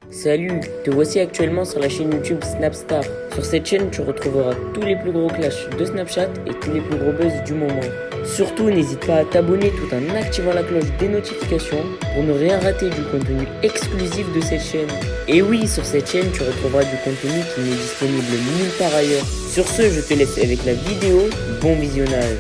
Salut, te voici actuellement sur la chaîne YouTube Snapstar. Sur cette chaîne, tu retrouveras tous les plus gros clashs de Snapchat et tous les plus gros buzz du moment. Surtout, n'hésite pas à t'abonner tout en activant la cloche des notifications pour ne rien rater du contenu exclusif de cette chaîne. Et oui, sur cette chaîne, tu retrouveras du contenu qui n'est disponible nulle part ailleurs. Sur ce, je te laisse avec la vidéo. Bon visionnage.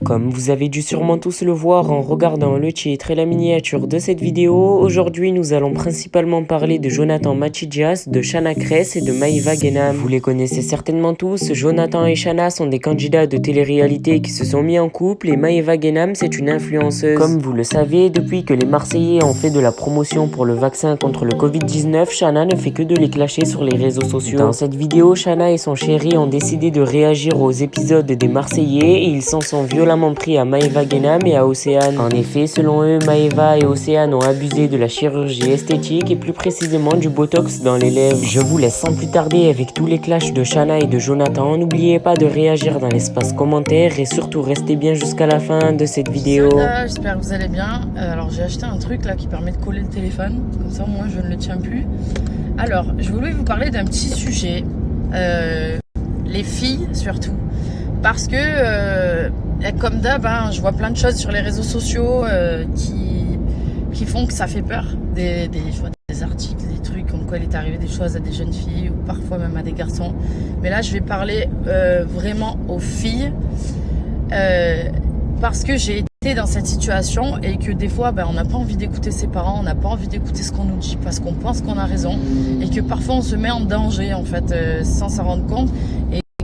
Comme vous avez dû sûrement tous le voir en regardant le titre et la miniature de cette vidéo, aujourd'hui nous allons principalement parler de Jonathan Matidjas, de Shana Kress et de Maeva Genam. Vous les connaissez certainement tous, Jonathan et Shana sont des candidats de télé-réalité qui se sont mis en couple et Maeva Genam c'est une influenceuse. Comme vous le savez, depuis que les Marseillais ont fait de la promotion pour le vaccin contre le Covid-19, Shana ne fait que de les clasher sur les réseaux sociaux. Dans cette vidéo, Shana et son chéri ont décidé de réagir aux épisodes des Marseillais et ils s'en sont violemment pris à Maeva Genam et à Océane. En effet, selon eux, Maeva et Océane ont abusé de la chirurgie esthétique et plus précisément du botox dans les lèvres. Je vous laisse sans plus tarder avec tous les clashs de Shana et de Jonathan. N'oubliez pas de réagir dans l'espace commentaire et surtout restez bien jusqu'à la fin de cette vidéo. J'espère que vous allez bien. Alors j'ai acheté un truc là qui permet de coller le téléphone, comme ça moi je ne le tiens plus. Alors je voulais vous parler d'un petit sujet, les filles surtout, parce que comme d'hab, je vois plein de choses sur les réseaux sociaux qui font que ça fait peur. Je vois des articles, des trucs comme quoi il est arrivé des choses à des jeunes filles ou parfois même à des garçons. Mais là, je vais parler vraiment aux filles parce que j'ai été dans cette situation et que des fois, on n'a pas envie d'écouter ses parents, on n'a pas envie d'écouter ce qu'on nous dit parce qu'on pense qu'on a raison et que parfois on se met en danger en fait sans s'en rendre compte.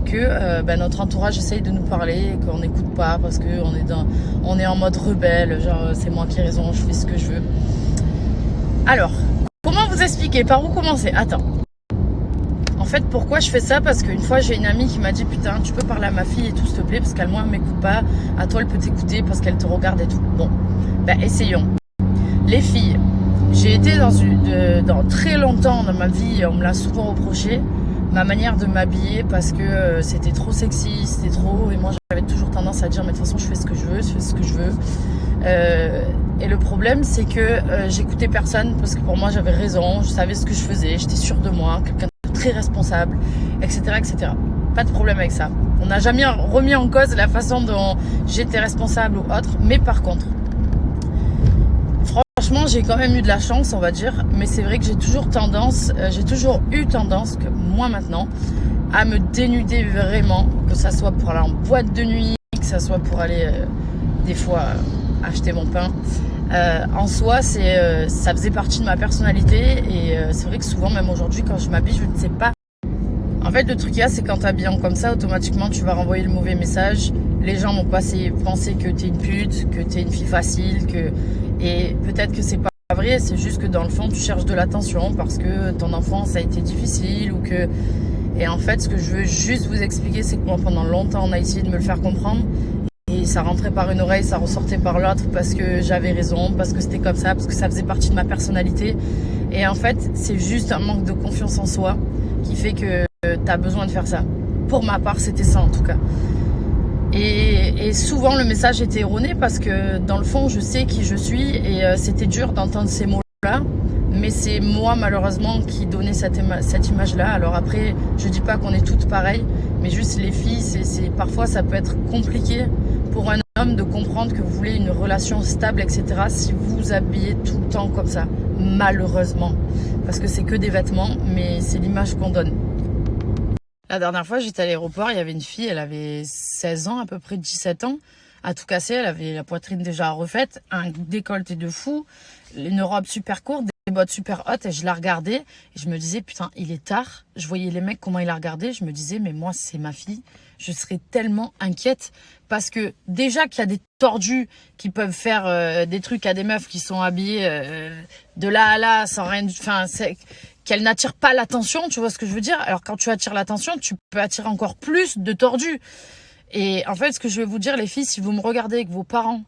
Que notre entourage essaye de nous parler et qu'on n'écoute pas parce qu'on est en mode rebelle, genre c'est moi qui ai raison, je fais ce que je veux. Alors, comment vous expliquer? Par où commencer? Attends. En fait, pourquoi je fais ça? Parce qu'une fois, j'ai une amie qui m'a dit putain, tu peux parler à ma fille et tout, s'il te plaît, parce qu'elle, moi, elle m'écoute pas. À toi, elle peut t'écouter parce qu'elle te regarde et tout. Bon, essayons. Les filles, j'ai été dans très longtemps dans ma vie, on me l'a souvent reproché, ma manière de m'habiller parce que c'était trop sexy, c'était trop... Et moi, j'avais toujours tendance à dire, mais de toute façon, je fais ce que je veux, et le problème, c'est que j'écoutais personne parce que pour moi, j'avais raison, je savais ce que je faisais, j'étais sûre de moi, quelqu'un de très responsable, etc., etc. Pas de problème avec ça. On n'a jamais remis en cause la façon dont j'étais responsable ou autre, mais par contre... Franchement, j'ai quand même eu de la chance, on va dire, mais c'est vrai que j'ai toujours eu tendance, que moi maintenant, à me dénuder vraiment, que ça soit pour aller en boîte de nuit, que ça soit pour aller des fois acheter mon pain. En soi, ça faisait partie de ma personnalité et c'est vrai que souvent, même aujourd'hui, quand je m'habille, je ne sais pas. En fait, le truc qu'il y a, c'est quand t'habilles comme ça, automatiquement, tu vas renvoyer le mauvais message. Les gens vont penser que t'es une pute, que t'es une fille facile, et peut-être que c'est pas vrai, c'est juste que dans le fond, tu cherches de l'attention parce que ton enfance a été difficile ou que... Et en fait, ce que je veux juste vous expliquer, c'est que moi, pendant longtemps, on a essayé de me le faire comprendre. Et ça rentrait par une oreille, ça ressortait par l'autre parce que j'avais raison, parce que c'était comme ça, parce que ça faisait partie de ma personnalité. Et en fait, c'est juste un manque de confiance en soi qui fait que t'as besoin de faire ça. Pour ma part, c'était ça en tout cas. Et souvent le message était erroné parce que dans le fond je sais qui je suis et c'était dur d'entendre ces mots-là, mais c'est moi malheureusement qui donnais cette image-là. Alors après, je dis pas qu'on est toutes pareilles, mais juste les filles, parfois ça peut être compliqué pour un homme de comprendre que vous voulez une relation stable, etc. si vous vous habillez tout le temps comme ça, malheureusement, parce que c'est que des vêtements, mais c'est l'image qu'on donne. La dernière fois, j'étais à l'aéroport, il y avait une fille, elle avait 16 ans, à peu près 17 ans, à tout casser, elle avait la poitrine déjà refaite, un décolleté de fou, une robe super courte, des bottes super hautes, et je la regardais, et je me disais, putain, il est tard, je voyais les mecs, comment ils la regardaient, je me disais, mais moi, c'est ma fille, je serais tellement inquiète, parce que déjà qu'il y a des tordus qui peuvent faire des trucs à des meufs qui sont habillées de là à là, sans rien, qu'elle n'attire pas l'attention, tu vois ce que je veux dire? Alors quand tu attires l'attention, tu peux attirer encore plus de tordus. Et en fait, ce que je vais vous dire, les filles, si vous me regardez et que vos parents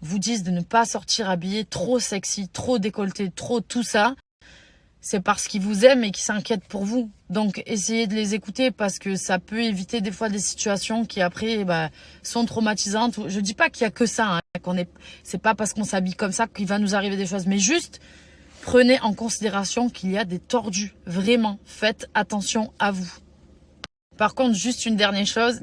vous disent de ne pas sortir habillés trop sexy, trop décolleté, trop tout ça, c'est parce qu'ils vous aiment et qu'ils s'inquiètent pour vous. Donc essayez de les écouter parce que ça peut éviter des fois des situations qui après sont traumatisantes. Je dis pas qu'il y a que ça, c'est pas parce qu'on s'habille comme ça qu'il va nous arriver des choses, mais juste prenez en considération qu'il y a des tordus. Vraiment, faites attention à vous. Par contre, juste une dernière chose,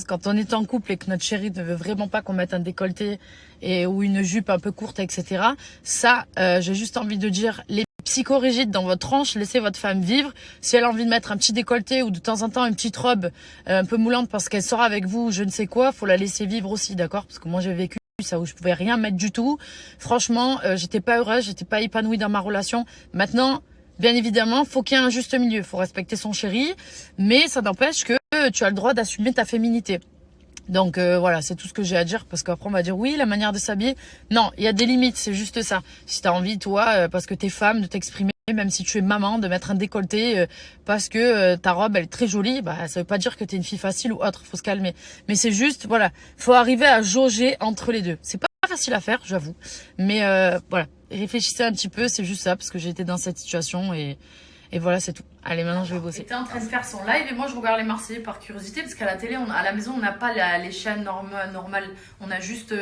quand on est en couple et que notre chéri ne veut vraiment pas qu'on mette un décolleté ou une jupe un peu courte, etc. Ça, j'ai juste envie de dire, les psychorigides dans votre tranche, laissez votre femme vivre. Si elle a envie de mettre un petit décolleté ou de temps en temps une petite robe un peu moulante parce qu'elle sort avec vous, je ne sais quoi, faut la laisser vivre aussi, d'accord? Parce que moi, j'ai vécu ça où je pouvais rien mettre du tout. Franchement, j'étais pas heureuse, j'étais pas épanouie dans ma relation. Maintenant, bien évidemment, faut qu'il y ait un juste milieu. Faut respecter son chéri, mais ça n'empêche que tu as le droit d'assumer ta féminité. Donc voilà, c'est tout ce que j'ai à dire parce qu'après on va dire oui, la manière de s'habiller. Non, il y a des limites, c'est juste ça. Si tu as envie, toi, parce que t'es femme, de t'exprimer, même si tu es maman, de mettre un décolleté parce que ta robe elle est très jolie, bah ça veut pas dire que t'es une fille facile ou autre, faut se calmer. Mais c'est juste, voilà, faut arriver à jauger entre les deux. C'est pas facile à faire, j'avoue. Mais voilà, réfléchissez un petit peu, c'est juste ça, parce que j'ai été dans cette situation et voilà, c'est tout. Allez, maintenant je vais bosser. Il était en train de faire son live et moi je regarde les Marseillais par curiosité parce qu'à la télé, à la maison, on n'a pas les chaînes normales. On a juste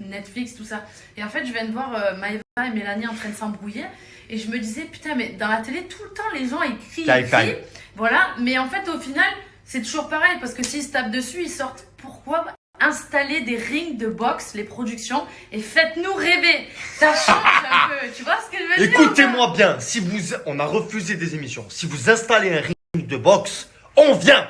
Netflix, tout ça. Et en fait, je viens de voir Maëva et Mélanie en train de s'embrouiller et je me disais, putain, mais dans la télé, tout le temps, les gens ils crient. Voilà, mais en fait, au final, c'est toujours pareil parce que s'ils se tapent dessus, ils sortent. Pourquoi installer des rings de boxe, les productions, et faites-nous rêver. Ça change un peu, tu vois ce que je veux dire? Écoutez-moi bien, on a refusé des émissions. Si vous installez un ring de boxe, on vient.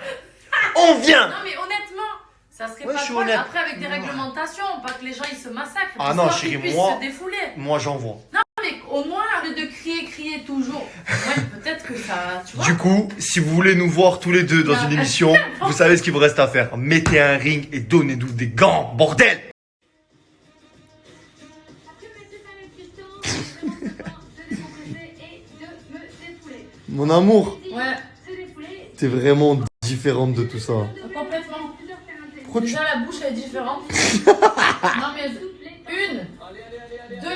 On vient. Non mais honnêtement, ça serait Ouais, pas je suis mal. honnête. Après avec des réglementations, pas que les gens ils se massacrent. Ah non, histoire chérie, qu'ils puissent moi- se défouler. Moi, j'en vois. Non mais au moins arrête de crier toujours. Ouais, peut-être que ça, tu vois. Du coup, si vous voulez nous voir tous les deux dans Non. une émission, vous savez ce qu'il vous reste à faire. Mettez un ring et donnez-nous des gants, bordel. Mon amour, Ouais, t'es vraiment différente de tout ça. complètement. Pourquoi tu... Déjà la bouche elle est différente. Non mais une, deux.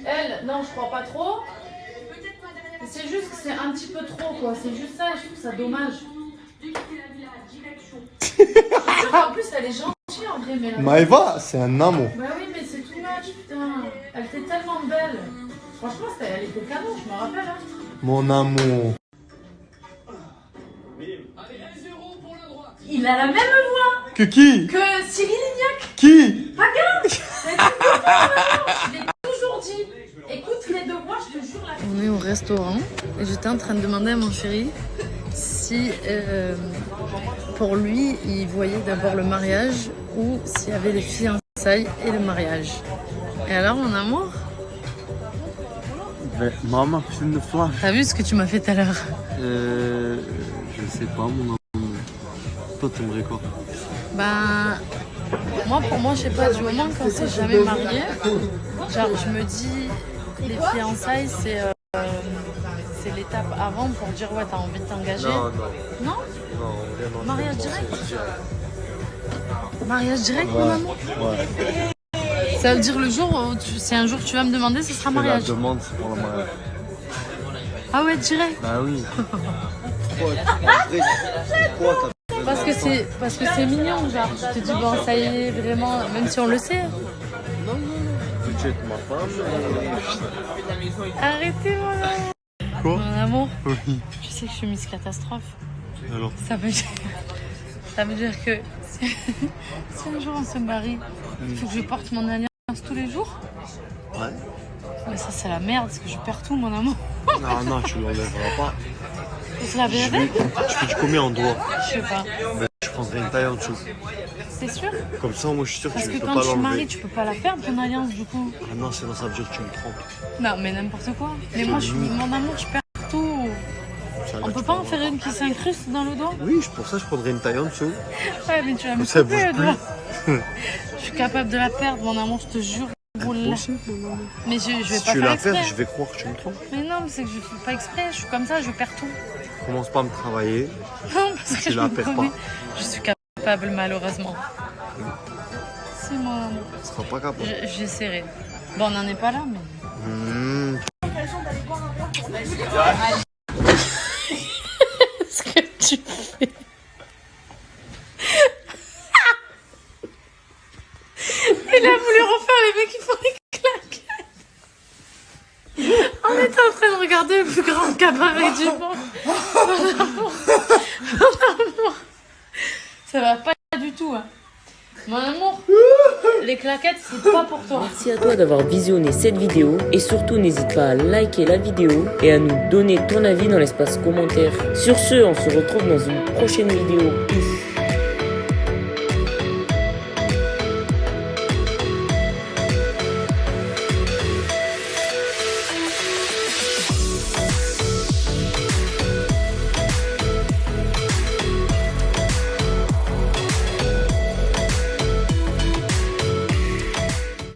Elle, non je crois pas trop. C'est juste que c'est un petit peu trop quoi. C'est juste ça, je trouve ça dommage. En plus elle est gentille en vrai mais. Maëva, c'est un amour. Bah oui mais c'est too much putain. Elle était tellement belle. Franchement elle était canon, je me rappelle hein. Mon amour. Il a la même voix Que qui? que Cyril Lignac. Qui? Je l'ai toujours dit. Écoute les deux voix, je te jure. On est au restaurant et j'étais en train de demander à mon chéri si pour lui il voyait d'abord le mariage ou s'il y avait les fiançailles et le mariage. Et alors mon amour, Maman, c'est une flash. t'as vu ce que tu m'as fait tout à l'heure? Je sais pas, mon amour. Toi, t'aimerais quoi? Ben, moi, pour moi, je sais pas, du moment qu'on s'est jamais marié, genre, je me dis, les fiançailles, c'est l'étape avant pour dire, ouais, t'as envie de t'engager. Non, Non? non. Mariage direct? Mariage direct, mon amour? Ouais. Ça veut dire le jour où, si un jour tu vas me demander, ce sera La mariage. demande, c'est pour le mariage. Ah ouais, direct? Bah oui. Pourquoi Parce que c'est mignon, genre, tu te dis, bon, ça y est, vraiment, même si on le sait. tu es ma femme? Arrêtez, mon amour. Quoi? Mon amour, Oui. tu sais que je suis Miss Catastrophe. Alors? Ça veut dire que si un jour on se marie, il faut que je porte mon alliance tous les jours. Ouais. Mais ça c'est la merde parce que je perds tout mon amour. Non, tu l'enlèveras pas. Faut se laver avec? Tu fais du combien en doigts? Je sais pas. Je prendrai une taille en dessous. C'est sûr? Comme ça, moi je suis sûr que Parce tu que peux quand pas tu maries, l'enlever. tu peux pas la perdre ton alliance du coup. Ah non, sinon ça veut dire que tu me trompes. Non mais n'importe quoi. Mais moi mon amour je perds tout. Ça, là, On peut tu pas peux en faire une qui s'incruste dans le doigt? Oui, pour ça je prendrais une taille en dessous. Ouais mais tu vas me Ça couper le bouge doigt. Je suis capable de la perdre mon amour, je te jure. Roule. Possible, mon amour. Mais je vais Si pas tu faire la exprès. perds, je vais croire que tu me trompes. Mais non, mais c'est que je fais pas exprès, je suis comme ça, je perds tout. Commence pas à me travailler. Non, parce que Tu je la me perds connais. pas. Je suis capable, malheureusement. C'est mon amour. Tu seras pas capable. J'essaierai. Bon, on n'en est pas là, mais. Ce que tu fais. Il a voulu refaire les mecs qui font les claquettes. On était en train de regarder le plus grand cabaret du monde. Mon amour. Ça va pas du tout. Hein. Mon amour, les claquettes, c'est pas pour toi. Merci à toi d'avoir visionné cette vidéo et surtout n'hésite pas à liker la vidéo et à nous donner ton avis dans l'espace commentaire. Sur ce, on se retrouve dans une prochaine vidéo. Peace.